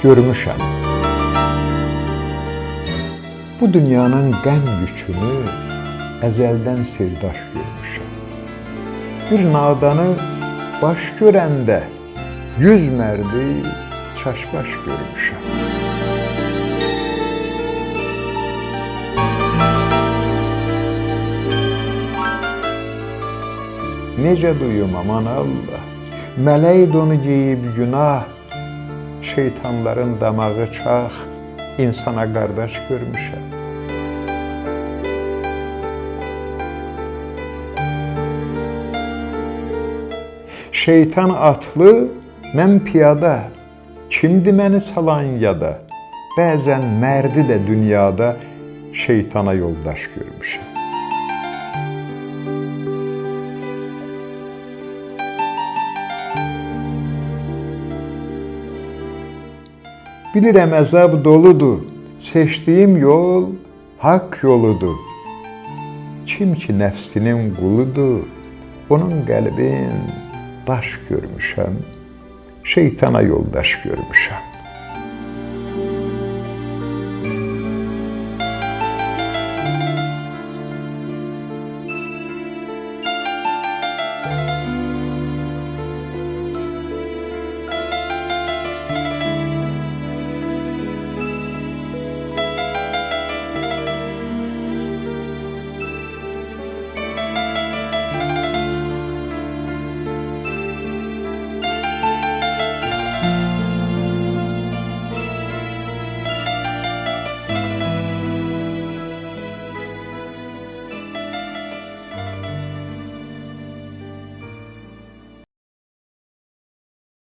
görmüşəm. Bu dünyanın qəm yükünü əzəldən sirdaş görmüşəm. Bir nadanı baş görəndə 100 mərdi çaşbaş görmüşəm. Necə duyum aman Allah, mələk donu geyib günah, şeytanların damağı çax, insana qardaş görmüşəm. Şeytan atlı, mən piyada, kimdi məni salan yada? Bəzən mərdi də dünyada şeytana yoldaş görmüşəm. Bilirəm əzab doludur, seçdiyim yol haqq yoludur. Kim ki nəfsinin quludur, onun qəlbin daş görmüşəm, şeytana yoldaş görmüşəm.